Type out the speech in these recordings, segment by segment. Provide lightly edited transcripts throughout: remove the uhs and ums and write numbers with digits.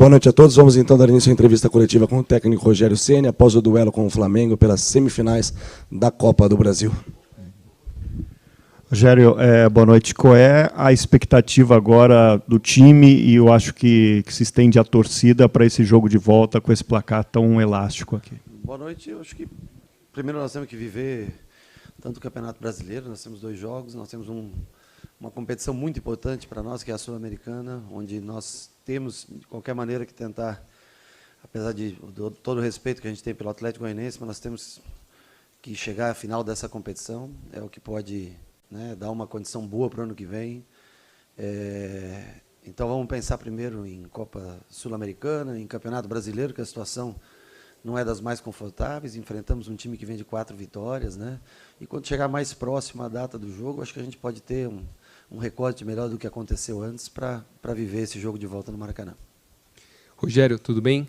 Boa noite a todos. Vamos então dar início à entrevista coletiva com o técnico Rogério Ceni após o duelo com o Flamengo pelas semifinais da Copa do Brasil. Rogério, boa noite. Qual é a expectativa agora do time e eu acho que se estende a torcida para esse jogo de volta com esse placar tão elástico aqui? Boa noite. Eu acho que primeiro nós temos que viver tanto o Campeonato Brasileiro, nós temos 2 jogos, nós temos uma competição muito importante para nós, que é a Sul-Americana, onde nós temos, de qualquer maneira, que tentar, apesar de todo o respeito que a gente tem pelo Atlético Goianiense, mas nós temos que chegar à final dessa competição, é o que pode, né, dar uma condição boa para o ano que vem. Então vamos pensar primeiro em Copa Sul-Americana, em Campeonato Brasileiro, que a situação não é das mais confortáveis, enfrentamos um time que vem de 4 vitórias, né? E quando chegar mais próximo à data do jogo, acho que a gente pode ter um recorte melhor do que aconteceu antes para viver esse jogo de volta no Maracanã. Rogério, tudo bem?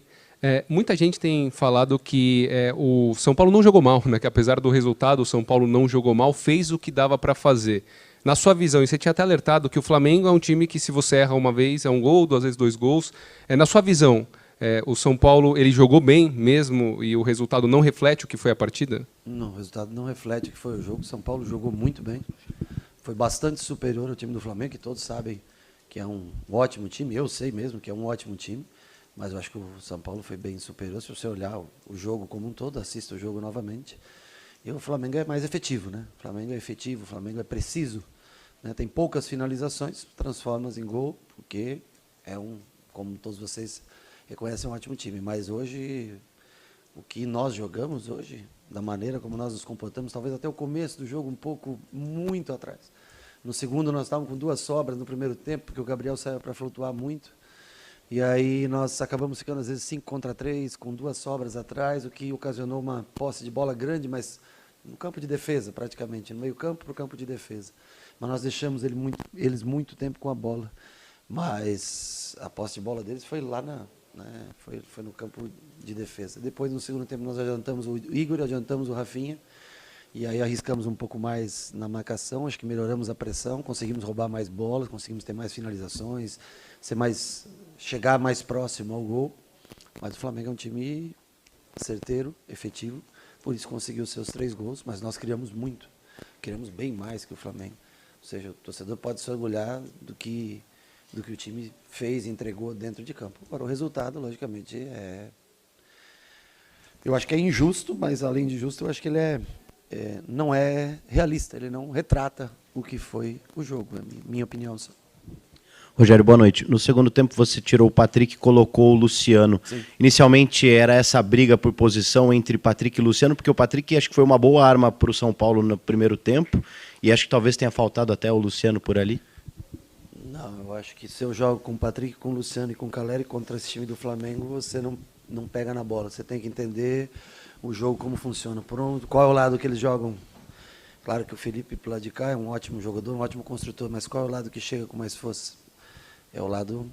Muita gente tem falado que o São Paulo não jogou mal, né? Que apesar do resultado, o São Paulo não jogou mal, fez o que dava para fazer. Na sua visão, e você tinha até alertado que o Flamengo é um time que, se você erra uma vez, é um gol, 2 vezes 2 gols. Na sua visão, o São Paulo ele jogou bem mesmo e o resultado não reflete o que foi a partida? Não, o resultado não reflete o que foi o jogo. O São Paulo jogou muito bem. Foi bastante superior ao time do Flamengo, que todos sabem que é um ótimo time. Eu sei mesmo que é um ótimo time, mas eu acho que o São Paulo foi bem superior. Se você olhar o jogo como um todo, assista o jogo novamente. E o Flamengo é mais efetivo, né? O Flamengo é efetivo, o Flamengo é preciso, né? Tem poucas finalizações, transforma-as em gol, porque como todos vocês reconhecem, um ótimo time. Mas hoje, o que nós jogamos hoje, da maneira como nós nos comportamos, talvez até o começo do jogo um pouco, muito atrás. No segundo nós estávamos com 2 sobras no primeiro tempo, porque o Gabriel saiu para flutuar muito. E aí nós acabamos ficando às vezes 5 contra 3, com 2 sobras atrás, o que ocasionou uma posse de bola grande, mas no campo de defesa praticamente, no meio campo para o campo de defesa. Mas nós deixamos eles muito tempo com a bola. Mas a posse de bola deles foi lá foi no campo de defesa. Depois, no segundo tempo, nós adiantamos o Igor, adiantamos o Rafinha, e aí arriscamos um pouco mais na marcação, acho que melhoramos a pressão, conseguimos roubar mais bolas, conseguimos ter mais finalizações, chegar mais próximo ao gol. Mas o Flamengo é um time certeiro, efetivo, por isso conseguiu seus 3 gols, mas nós criamos muito, criamos bem mais que o Flamengo. Ou seja, o torcedor pode se orgulhar do que o time fez e entregou dentro de campo. Agora, o resultado, logicamente, eu acho que é injusto, mas, além de justo, eu acho que ele não é realista, ele não retrata o que foi o jogo, é minha opinião só. Rogério, boa noite. No segundo tempo, você tirou o Patrick e colocou o Luciano. Sim. Inicialmente, era essa briga por posição entre Patrick e Luciano, porque o Patrick acho que foi uma boa arma para o São Paulo no primeiro tempo, e acho que talvez tenha faltado até o Luciano por ali. Não, eu acho que se eu jogo com o Patrick, com o Luciano e com o Caleri contra esse time do Flamengo, você não pega na bola. Você tem que entender o jogo, como funciona. Qual é o lado que eles jogam? Claro que o Felipe, pro lado de cá, é um ótimo jogador, um ótimo construtor, mas qual é o lado que chega com mais força? É o lado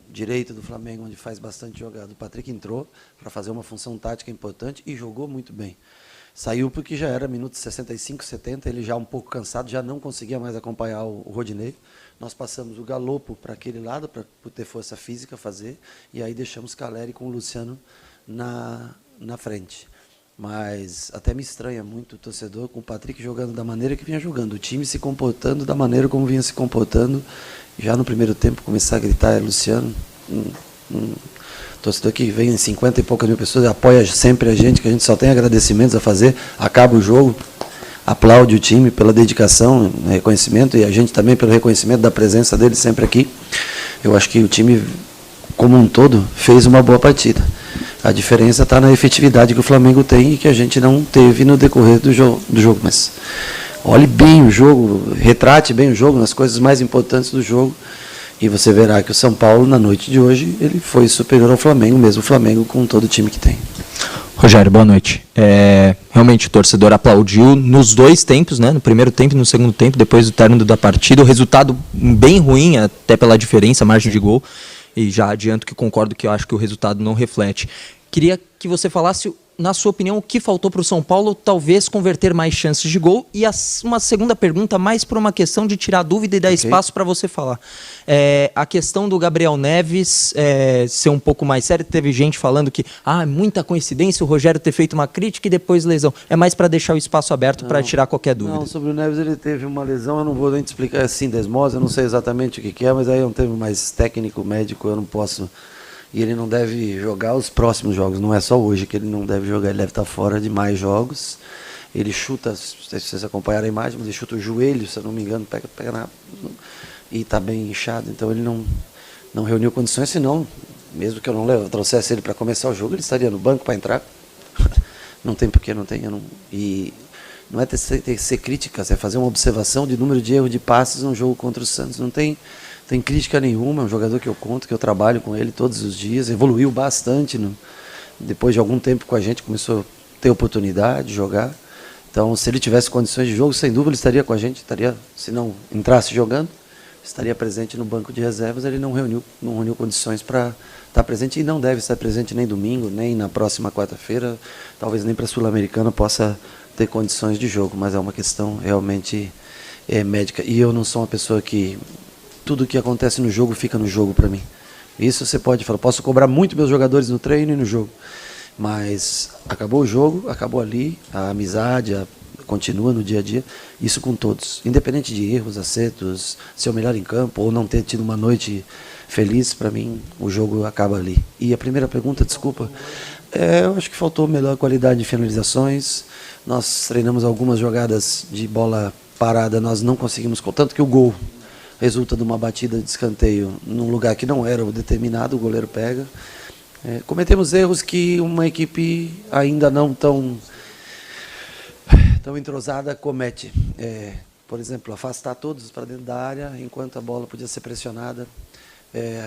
direito do Flamengo, onde faz bastante jogada. O Patrick entrou para fazer uma função tática importante e jogou muito bem. Saiu porque já era minutos 65, 70, ele já um pouco cansado, já não conseguia mais acompanhar o Rodinei. Nós passamos o Galopo para aquele lado, para ter força física fazer, e aí deixamos Caleri com o Luciano na frente. Mas até me estranha muito o torcedor com o Patrick jogando da maneira que vinha jogando, o time se comportando da maneira como vinha se comportando. Já no primeiro tempo começar a gritar, Luciano, torcedor que vem em 50 e poucas mil pessoas, apoia sempre a gente, que a gente só tem agradecimentos a fazer, acaba o jogo, aplaude o time pela dedicação, reconhecimento, e a gente também pelo reconhecimento da presença dele sempre aqui. Eu acho que o time, como um todo, fez uma boa partida. A diferença está na efetividade que o Flamengo tem e que a gente não teve no decorrer do jogo. Mas olhe bem o jogo, retrate bem o jogo, nas coisas mais importantes do jogo, e você verá que o São Paulo, na noite de hoje, ele foi superior ao Flamengo, mesmo o Flamengo com todo o time que tem. Rogério, boa noite. Realmente o torcedor aplaudiu nos 2 tempos, né? No primeiro tempo e no segundo tempo, depois do término da partida. O resultado bem ruim, até pela diferença, margem de gol. E já adianto que concordo que eu acho que o resultado não reflete. Queria que você falasse na sua opinião, o que faltou para o São Paulo talvez converter mais chances de gol? E uma segunda pergunta, mais por uma questão de tirar dúvida e dar espaço para você falar. A questão do Gabriel Neves ser um pouco mais sério, teve gente falando que muita coincidência o Rogério ter feito uma crítica e depois lesão. É mais para deixar o espaço aberto para tirar qualquer dúvida. Não, sobre o Neves ele teve uma lesão, eu não vou nem te explicar, é sindesmose, eu não sei exatamente o que é, mas aí é um termo mais técnico, médico, eu não posso... E ele não deve jogar os próximos jogos, não é só hoje que ele não deve jogar, ele deve estar fora de mais jogos. Ele chuta, se vocês acompanharam a imagem, mas ele chuta o joelho, se eu não me engano, pega e está bem inchado, então ele não reuniu condições, senão, mesmo que eu não trouxesse ele para começar o jogo, ele estaria no banco para entrar. Não tem porquê, não tem. E não é ter ser críticas, é fazer uma observação de número de erros de passes num jogo contra o Santos, não tem crítica nenhuma, é um jogador que eu conto, que eu trabalho com ele todos os dias, evoluiu bastante, depois de algum tempo com a gente, começou a ter oportunidade de jogar. Então, se ele tivesse condições de jogo, sem dúvida ele estaria com a gente, se não entrasse jogando, estaria presente no banco de reservas. Ele não reuniu condições para estar presente e não deve estar presente nem domingo, nem na próxima quarta-feira, talvez nem para a Sul-Americana possa ter condições de jogo, mas é uma questão realmente médica. E eu não sou uma pessoa que... Tudo que acontece no jogo fica no jogo para mim. Isso você pode falar, posso cobrar muito meus jogadores no treino e no jogo, mas acabou o jogo, acabou ali, a amizade continua no dia a dia, isso com todos, independente de erros, acertos, ser o melhor em campo ou não ter tido uma noite feliz, para mim o jogo acaba ali. E a primeira pergunta, desculpa, eu acho que faltou melhor qualidade de finalizações, nós treinamos algumas jogadas de bola parada, nós não conseguimos, tanto que o gol resulta de uma batida de escanteio num lugar que não era o determinado, o goleiro pega. Cometemos erros que uma equipe ainda não tão entrosada comete. Por exemplo, afastar todos para dentro da área, enquanto a bola podia ser pressionada.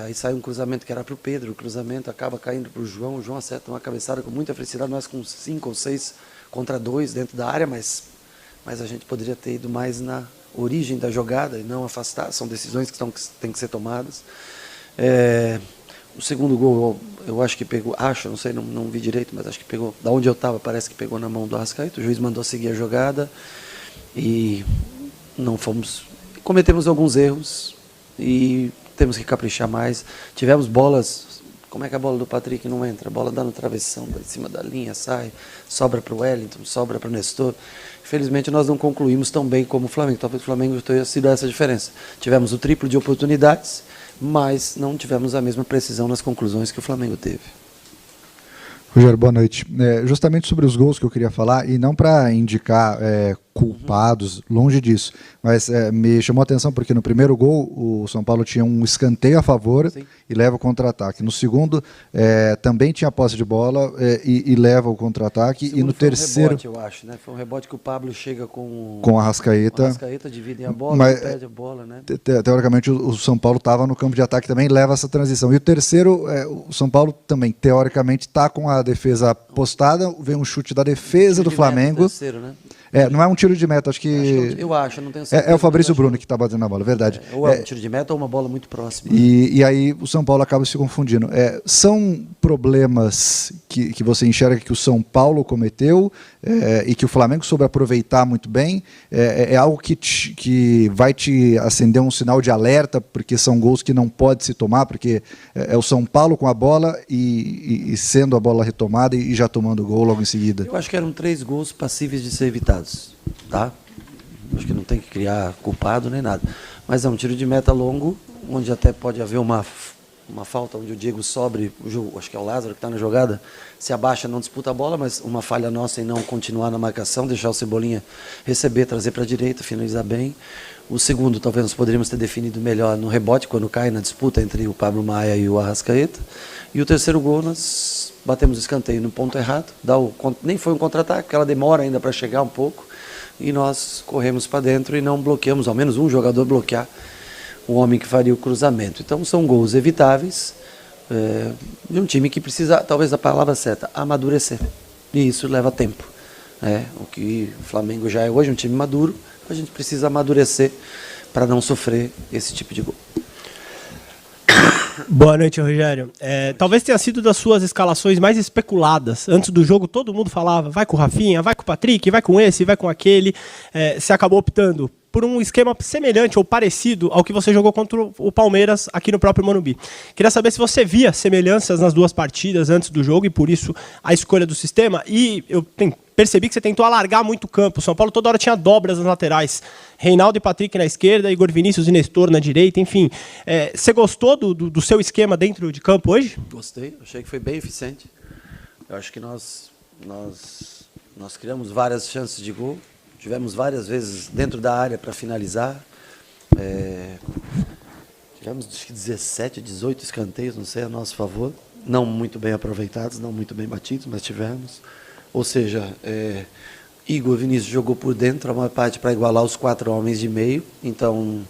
Aí sai um cruzamento que era para o Pedro, o cruzamento acaba caindo para o João acerta uma cabeçada com muita felicidade, nós com 5 ou 6 contra 2 dentro da área, mas a gente poderia ter ido mais na origem da jogada e não afastar, são decisões que têm que ser tomadas. O segundo gol, eu acho que pegou, não sei, não vi direito, mas acho que pegou, da onde eu estava, parece que pegou na mão do Arrascaeta, o juiz mandou seguir a jogada e cometemos alguns erros e temos que caprichar mais. Tivemos bolas, como é que a bola do Patrick não entra? A bola dá no travessão, em cima da linha, sai, sobra para o Wellington, sobra para o Nestor. Infelizmente nós não concluímos tão bem como o Flamengo, talvez o Flamengo tenha sido essa diferença. Tivemos o triplo de oportunidades, mas não tivemos a mesma precisão nas conclusões que o Flamengo teve. Rogério, boa noite. Justamente sobre os gols que eu queria falar, e não para indicar culpados, longe disso, mas me chamou a atenção porque no primeiro gol o São Paulo tinha um escanteio a favor. Sim. E leva o contra-ataque. No segundo, também tinha posse de bola e leva o contra-ataque. E no terceiro... Foi um rebote, eu acho, né? Foi um rebote que o Pablo chega com a Arrascaeta. O Arrascaeta dividem a bola, mas, perde a bola, né? Teoricamente, o São Paulo estava no campo de ataque também, leva essa transição. E o terceiro, o São Paulo também, teoricamente, está com a defesa postada, vem um chute da defesa do Flamengo. Terceiro, né? Não é um tiro de meta, acho que... Eu acho, não tenho certeza. É o Fabrício Bruno que está batendo na bola, verdade. Ou é um tiro de meta ou uma bola muito próxima. E aí o São Paulo acaba se confundindo. São problemas que você enxerga que o São Paulo cometeu e que o Flamengo soube aproveitar muito bem? É algo que vai te acender um sinal de alerta, porque são gols que não pode se tomar, porque é o São Paulo com a bola e sendo a bola retomada e já tomando gol logo em seguida? Eu acho que eram 3 gols passíveis de ser evitados, tá? Acho que não tem que criar culpado nem nada. Mas é um tiro de meta longo, onde até pode haver uma falta, onde o Diego Sobre, acho que é o Lázaro que está na jogada, se abaixa, não disputa a bola, mas uma falha nossa em não continuar na marcação, deixar o Cebolinha receber, trazer para a direita, finalizar bem. O segundo, talvez nós poderíamos ter definido melhor no rebote, quando cai na disputa entre o Pablo Maia e o Arrascaeta. E o terceiro gol, nós batemos o escanteio no ponto errado, nem foi um contra-ataque, porque ela demora ainda para chegar um pouco, e nós corremos para dentro e não bloqueamos, ao menos um jogador bloquear o homem que faria o cruzamento. Então são gols evitáveis de um time que precisa, talvez a palavra certa, amadurecer. E isso leva tempo. O que o Flamengo já é hoje, um time maduro, a gente precisa amadurecer para não sofrer esse tipo de gol. Boa noite, Rogério. Talvez tenha sido das suas escalações mais especuladas. Antes do jogo, todo mundo falava, vai com o Rafinha, vai com o Patrick, vai com esse, vai com aquele. Você acabou optando por um esquema semelhante ou parecido ao que você jogou contra o Palmeiras aqui no próprio Morumbi. Queria saber se você via semelhanças nas duas partidas antes do jogo e por isso a escolha do sistema. E eu percebi que você tentou alargar muito o campo. O São Paulo toda hora tinha dobras nas laterais. Reinaldo e Patrick na esquerda, Igor Vinícius e Nestor na direita, enfim. Você gostou do seu esquema dentro de campo hoje? Gostei, achei que foi bem eficiente. Eu acho que nós criamos várias chances de gol. Tivemos várias vezes dentro da área para finalizar. Tivemos acho que 17, 18 escanteios, não sei, a nosso favor. Não muito bem aproveitados, não muito bem batidos, mas tivemos. Ou seja, Igor Vinícius jogou por dentro, a maior parte para igualar os 4 homens de meio. Então,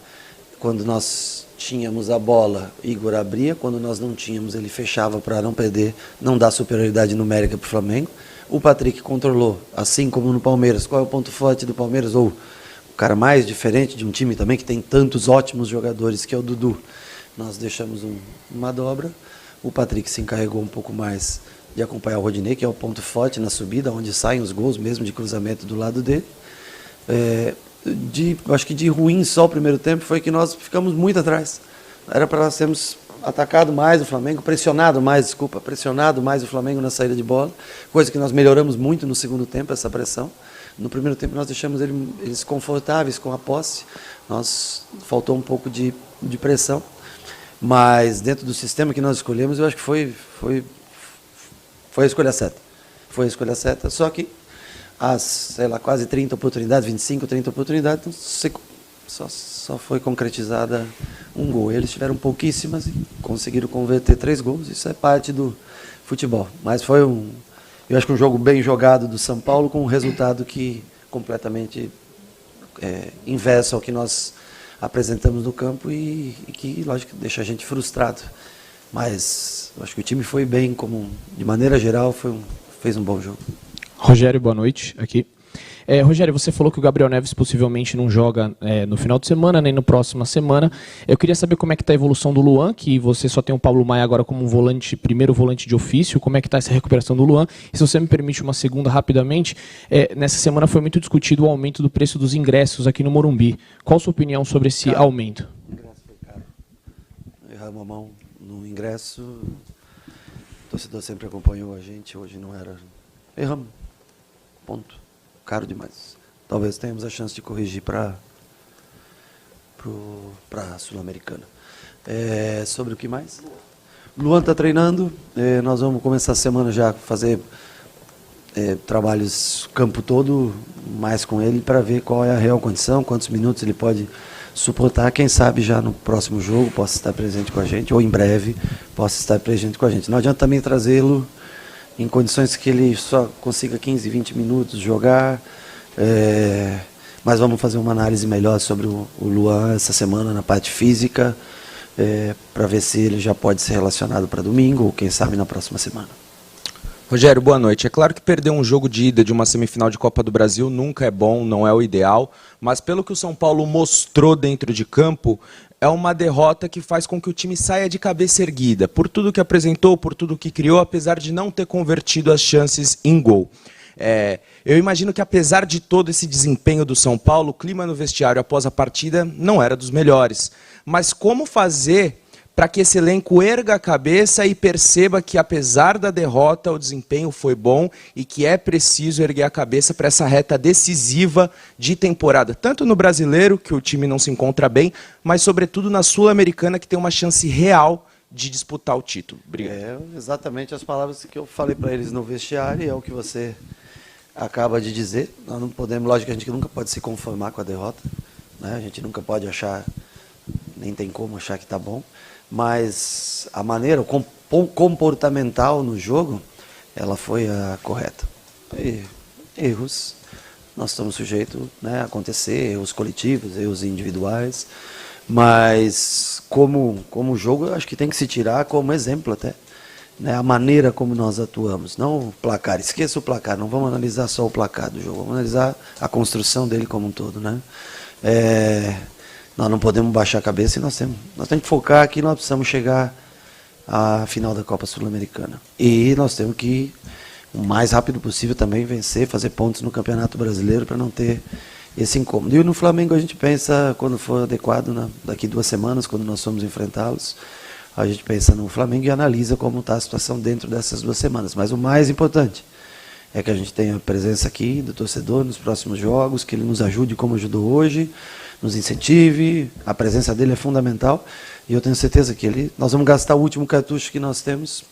quando nós tínhamos a bola, Igor abria. Quando nós não tínhamos, ele fechava para não perder, não dar superioridade numérica para o Flamengo. O Patrick controlou, assim como no Palmeiras. Qual é o ponto forte do Palmeiras? Ou o cara mais diferente de um time também que tem tantos ótimos jogadores, que é o Dudu. Nós deixamos uma dobra. O Patrick se encarregou um pouco mais de acompanhar o Rodinei, que é o ponto forte na subida, onde saem os gols mesmo de cruzamento do lado dele. Acho que de ruim só o primeiro tempo foi que nós ficamos muito atrás. Era para nós termos atacado mais o Flamengo, pressionado mais o Flamengo na saída de bola, coisa que nós melhoramos muito no segundo tempo, essa pressão. No primeiro tempo nós deixamos eles confortáveis com a posse, faltou um pouco de pressão, mas dentro do sistema que nós escolhemos, eu acho que foi a escolha certa. Foi a escolha certa, só que quase 30 oportunidades, 25, 30 oportunidades, só foi concretizada um gol. Eles tiveram pouquíssimas e conseguiram converter 3 gols. Isso é parte do futebol. Mas foi eu acho que um jogo bem jogado do São Paulo, com um resultado que completamente inverso ao que nós apresentamos no campo e que, lógico, deixa a gente frustrado. Mas eu acho que o time foi bem, de maneira geral, fez um bom jogo. Rogério, boa noite. Aqui. Rogério, você falou que o Gabriel Neves possivelmente não joga no final de semana, nem na próxima semana. Eu queria saber como é que está a evolução do Luan, que você só tem o Pablo Maia agora como primeiro volante de ofício. Como é que está essa recuperação do Luan? E se você me permite uma segunda rapidamente, nessa semana foi muito discutido o aumento do preço dos ingressos aqui no Morumbi. Qual a sua opinião sobre esse aumento? O ingresso foi caro. Erramos a mão no ingresso. O torcedor sempre acompanhou a gente, hoje não era. Erramos. Ponto. Caro demais. Talvez tenhamos a chance de corrigir para a Sul-Americana. Sobre o que mais? Luan está treinando. Nós vamos começar a semana já a fazer trabalhos campo todo, mais com ele, para ver qual é a real condição, quantos minutos ele pode suportar. Quem sabe já no próximo jogo possa estar presente com a gente, ou em breve possa estar presente com a gente. Não adianta também trazê-lo em condições que ele só consiga 15, 20 minutos jogar. Mas vamos fazer uma análise melhor sobre o Luan essa semana na parte física, para ver se ele já pode ser relacionado para domingo, ou quem sabe na próxima semana. Rogério, boa noite. É claro que perder um jogo de ida de uma semifinal de Copa do Brasil nunca é bom, não é o ideal, mas pelo que o São Paulo mostrou dentro de campo, é uma derrota que faz com que o time saia de cabeça erguida, por tudo que apresentou, por tudo que criou, apesar de não ter convertido as chances em gol. Eu imagino que, apesar de todo esse desempenho do São Paulo, o clima no vestiário após a partida não era dos melhores. Mas como fazer para que esse elenco erga a cabeça e perceba que, apesar da derrota, o desempenho foi bom e que é preciso erguer a cabeça para essa reta decisiva de temporada, tanto no Brasileiro, que o time não se encontra bem, mas sobretudo na Sul-Americana, que tem uma chance real de disputar o título. Obrigado. Exatamente as palavras que eu falei para eles no vestiário, é o que você acaba de dizer. Nós não podemos, lógico que a gente nunca pode se conformar com a derrota, né? A gente nunca pode achar, nem tem como achar que está bom, mas a maneira comportamental no jogo, ela foi a correta. E erros, nós estamos sujeitos, né, a acontecer, erros coletivos, erros individuais, mas como jogo, eu acho que tem que se tirar como exemplo até, né, a maneira como nós atuamos, não o placar. Esqueça o placar, não vamos analisar só o placar do jogo, vamos analisar a construção dele como um todo, né? Nós não podemos baixar a cabeça e nós temos que focar aqui, nós precisamos chegar a final da Copa Sul-Americana. E nós temos que, o mais rápido possível, também vencer, fazer pontos no Campeonato Brasileiro para não ter esse incômodo. E no Flamengo a gente pensa, quando for adequado, daqui 2 semanas, quando nós formos enfrentá-los, a gente pensa no Flamengo e analisa como está a situação dentro dessas 2 semanas. Mas o mais importante é que a gente tenha a presença aqui do torcedor nos próximos jogos, que ele nos ajude como ajudou hoje, nos incentive, a presença dele é fundamental, e eu tenho certeza que nós vamos gastar o último cartucho que nós temos,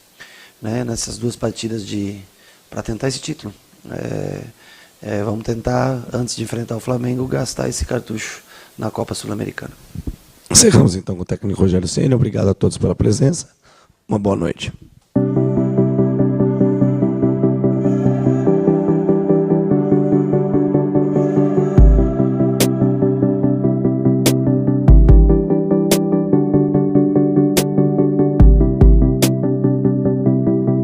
né, nessas 2 partidas para tentar esse título. Vamos tentar, antes de enfrentar o Flamengo, gastar esse cartucho na Copa Sul-Americana. Encerramos então com o técnico Rogério Ceni. Obrigado a todos pela presença. Uma boa noite.